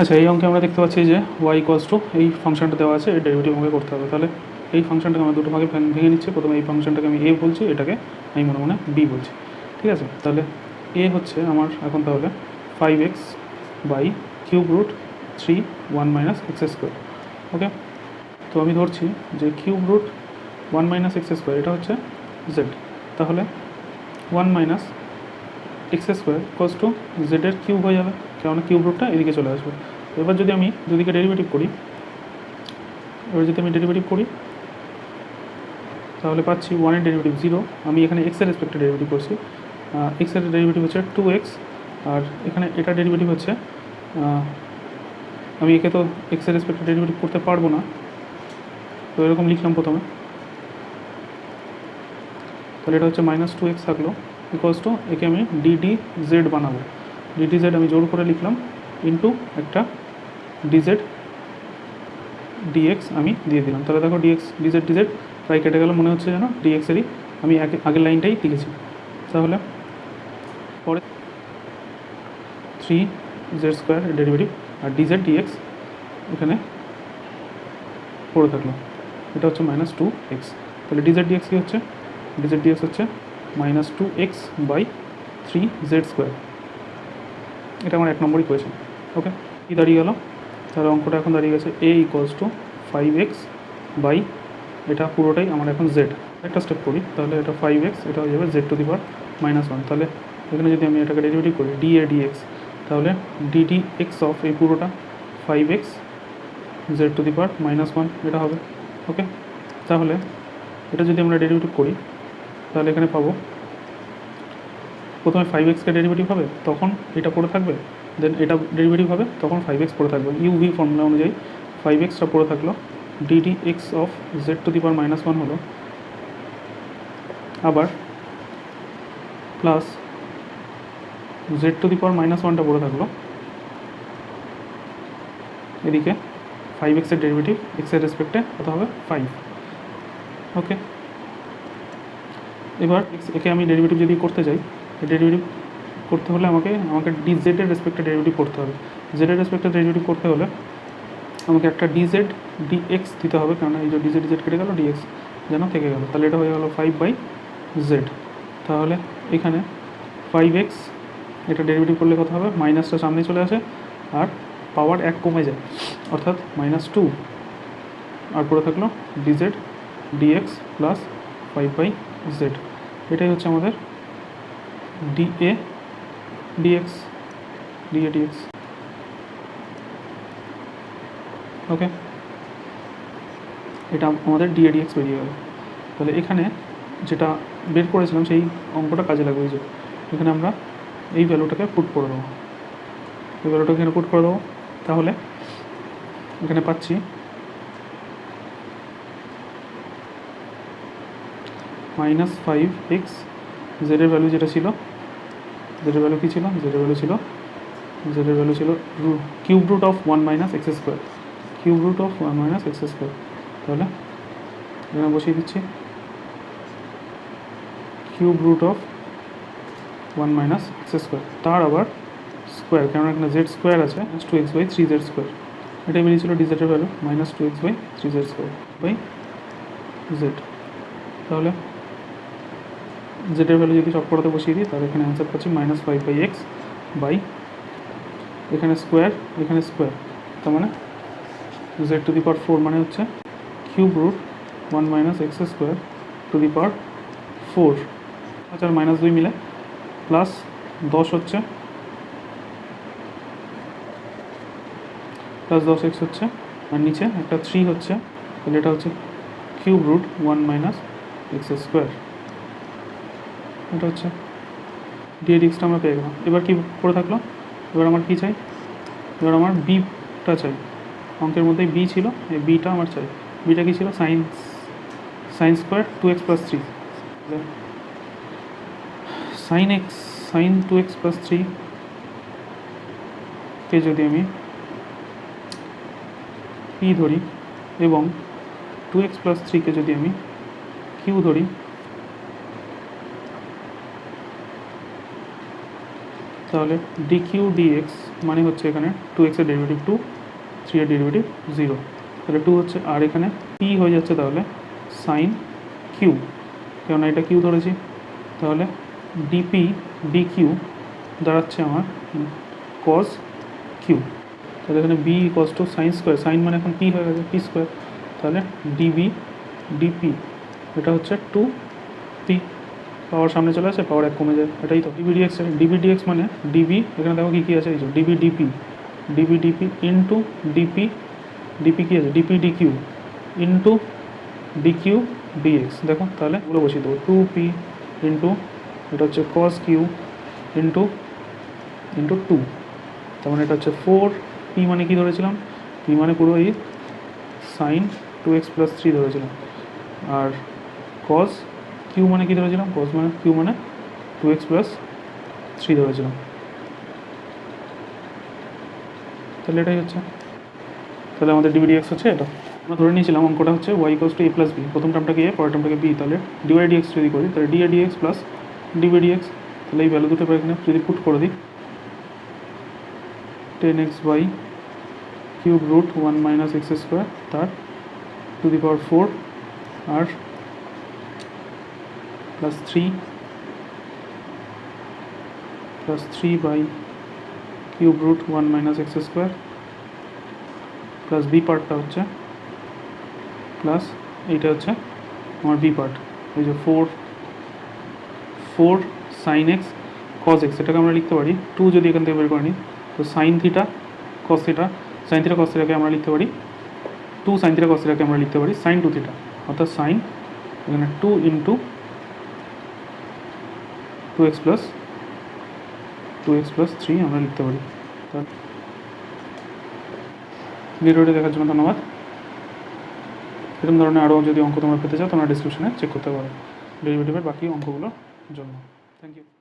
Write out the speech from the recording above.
আচ্ছা, এই অঙ্কে আমরা দেখতে পাচ্ছি যে y ইকুয়ালস টু এই ফাংশনটা দেওয়া আছে, এর ডেরিভেটিভ আমাকে করতে হবে। তাহলে এই ফাংশনটাকে আমরা দুটো ভাগে ভেঙে নিচ্ছি। প্রথমে এই ফাংশনটাকে আমি a বলছি, এটাকে আমি মনে মনে b বলছি। ঠিক আছে, তাহলে a হচ্ছে আমার এখন তাহলে 5x by cube root 3 1 minus x square. Okay, তো আমি ধরছি যে cube root 1 minus x square এটা হচ্ছে z। তাহলে 1 minus x square equals to জেডের কিউব হয়ে যাবে, কেননা কিউব রুটটা এদিকে চলে আসবে। এবার যদি আমি দুদিকে ডেরিভেটিভ করি, তাহলে পাচ্ছি 1-এর ডেরিভেটিভ 0। আমি এখানে এক্সের রেসপেক্টে ডেরিভেটিভ করছি। এক্সের ডেরিভেটিভ হচ্ছে 2x, আর এখানে এটা ডেরিভেটিভ হচ্ছে, আমি একে তো এক্সের রেসপেক্টে ডেরিভেটিভ করতে পারবো না, তো এরকম লিখলাম প্রথমে। তাহলে এটা হচ্ছে -2x থাকলো ইকুয়ালস টু, একে আমি ddz বানাবো। ddz আমি জোর করে লিখলাম ইন্টু একটা dz dx আমি দিয়ে দিলাম। তাহলে দেখো dx dz প্রায় কেটে গেল, মনে হচ্ছে যেন dx-এরই আমি আগের লাইনটাই লিখেছি। তাহলে পরে 3z² ডেরিভেটিভ আর dz dx এখানে পড়ে থাকলো, এটা হচ্ছে -2x। তাহলে dz dx কী হচ্ছে, dz dx হচ্ছে -2x বাই 3z²। এটা আমার 1 নম্বর ইকুয়েশন। ওকে, কী দাঁড়িয়ে গেল, তাহলে অঙ্কটা এখন দাঁড়িয়ে গেছে a equals to 5x by, এটা পুরোটাই আমার এখন z। একটা স্টেপ করি, তাহলে এটা 5x, এটা হয়ে যাবে z⁻1। তাহলে এখানে যদি আমি এটাকে ডেরিভেটিভ করি dA dx, তাহলে ddx অফ এই পুরোটা 5x z⁻1 এটা হবে। ওকে, তাহলে এটা যদি আমরা ডেরিভেটিভ করি, তাহলে এখানে পাবো প্রথমে 5x-কে ডেরিভেটিভ হবে, তখন এটা পড়ে থাকবে, দেন এটা ডেরিভেটিভ হবে, তখন 5x পড়ে থাকবে। ইউভি ফর্মুলা অনুযায়ী 5xটা পড়ে থাকলো, ddx অফ z⁻1 হলো, আবার প্লাস z⁻1টা পড়ে থাকলো, এদিকে 5x-এর ডেরিভেটিভ x-এর রেসপেক্টে কত হবে 5। ওকে, এবার একে আমি ডেরিভেটিভ যদি করতে যাই, ডেরিভেটিভ করতে হলে আমাকে dz-এর রেসপেক্টে ডেরিভেটিভ করতে হবে। z-এর রেসপেক্টে ডেরিভেটিভ করতে হলে আমাকে একটা dz dx দিতে হবে, কারণ এই যে dz কেটে গেল, dx যেন থেকে গেল। তাহলে এটা হয়ে গেল 5/z। তাহলে এখানে 5x, এটা ডেরিভেটিভ করলে কত হবে, মাইনাসটা সামনে চলে আসে আর পাওয়ার 1 কমে যায়, অর্থাৎ -2, আর পড়ে থাকলো dz dx প্লাস 5/z। এটাই হচ্ছে আমাদের dA dx। ওকে, এটা আমাদের dA dx বেরিয়ে গেল। তাহলে এখানে যেটা বের করেছিলাম সেই অঙ্কটা কাজে লাগবে। যে এখানে আমরা এই ভ্যালুটাকে পুট করে দেবো, এখানে পুট করে দেবো। তাহলে এখানে পাচ্ছি -5x, জেডের ভ্যালু যেটা ছিল, জেডের ভ্যালু কী ছিল, জেডের ভ্যালু ছিল cube root of 1 minus x square, তাহলে এখানে বসিয়ে দিচ্ছি cube root of 1 minus x square, তার আবার স্কোয়ার, কেননা এখানে z² আছে, 2x/3z²। এটাই বেরিয়েছিল dz-এর ভ্যালু -2x/3z²/z। তাহলে জেডের ভ্যালু যদি সব করাতে বসিয়ে দিই, তাহলে এখানে অ্যান্সার পাচ্ছি -5/x বাই, এখানে স্কোয়ার, তার মানে z⁴ মানে হচ্ছে কিউব রুট 1 মাইনাস x²⁴। আচ্ছা, -2 মিলে প্লাস 10 হচ্ছে, প্লাস 10x হচ্ছে, আর নিচে একটা 3 হচ্ছে। তাহলে এটা হচ্ছে কিউব রুট 1 মাইনাস x²। এটা হচ্ছে dx-টা আমরা পেয়ে গেলাম। এবার কি পড়ে থাকলো, এবার আমার কী চাই, এবার আমার বিটা চাই। অঙ্কের মধ্যেই বি ছিল, এই বিটা আমার চাই। বিটা কী ছিল, sine square 2x + 3, sign 2x + 3 কে যদি আমি পি ধরি এবং 2x + 3 যদি আমি কিউ ধরি, তাহলে ডিকিউ ডিএক্স মানে হচ্ছে এখানে 2x এর ডেরিভেটিভ 2, 3 এর ডেরিভেটিভ 0, তাহলে 2 হচ্ছে, আর এখানে পি হয়ে যাচ্ছে তাহলে সাইন কিউ, কেননা এটা কিউ ধরেছি, তাহলে ডিপি ডিকিউ দাঁড়াচ্ছে আমার কস কিউ, তাহলে এখানে b equals to sine square, sine মানে এখন পি হয়ে গেছে পি স্কোয়ার, তাহলে ডিবি ডিপি এটা হচ্ছে 2p, পাওয়ার সামনে চলে আসে, পাওয়ার 1 কমে যায়, এটাই তো ডিবি ডিএক্স মানে ডিবি, এখানে দেখো কী কী আছে, এই যে ডিবি ডিপি ইন্টু ডিপি কী আছে dp dq into dq dx, দেখো তাহলে ওগুলো বসিয়ে দেবো 2p ইন্টু এটা হচ্ছে কস কিউ ইন্টু 2, তার মানে এটা হচ্ছে 4p মানে কী ধরেছিলাম, পি মানে পুরো এই সাইন 2x + 3 ধরেছিলাম, আর কস কিউ মানে কী ধরেছিলাম, কস মানে কিউ মানে 2x + 3 ধরেছিলাম, তাহলে এটাই হচ্ছে, তাহলে আমাদের ডিভিডিএক্স হচ্ছে এটা। আমরা ধরে নিয়েছিলাম অঙ্কটা হচ্ছে y = a + b, প্রথম টার্মটাকে a, পরের টার্মটাকে b, তাহলে dydx যদি করি তাহলে dydx প্লাস dvdx, তাহলে এই ভ্যালু দুটো এখানে যদি পুট করে দিই 10x/³ √ 1 - x² তার টু দি পাওয়ার 4 আর প্লাস 3 + 3/³ √ 1 - x² প্লাস বি পার্টটা হচ্ছে প্লাস এইটা হচ্ছে আমার বি পার্ট, এই যে 4 সাইন এক্স কস এক্স, এটাকে আমরা লিখতে পারি 2 যদি এখান থেকে বের করে নিই, তো সাইন থিটা কস থিটাকে আমরা লিখতে পারি 2 সাইন থিটা কস থিটাকে আমরা লিখতে পারি সাইন 2 থিটা, অর্থাৎ সাইন এখানে 2 × 2x + 3 আমরা লিখতে পারি। ভিডিওটি দেখার জন্য ধন্যবাদ। এরকম ধরনের আরও যদি অঙ্ক তোমরা পেতে চাও তোমরা ডিসক্রিপশনে চেক করতে পারো ডেরিভেটিভের বাকি অঙ্কগুলোর জন্য। Thank you.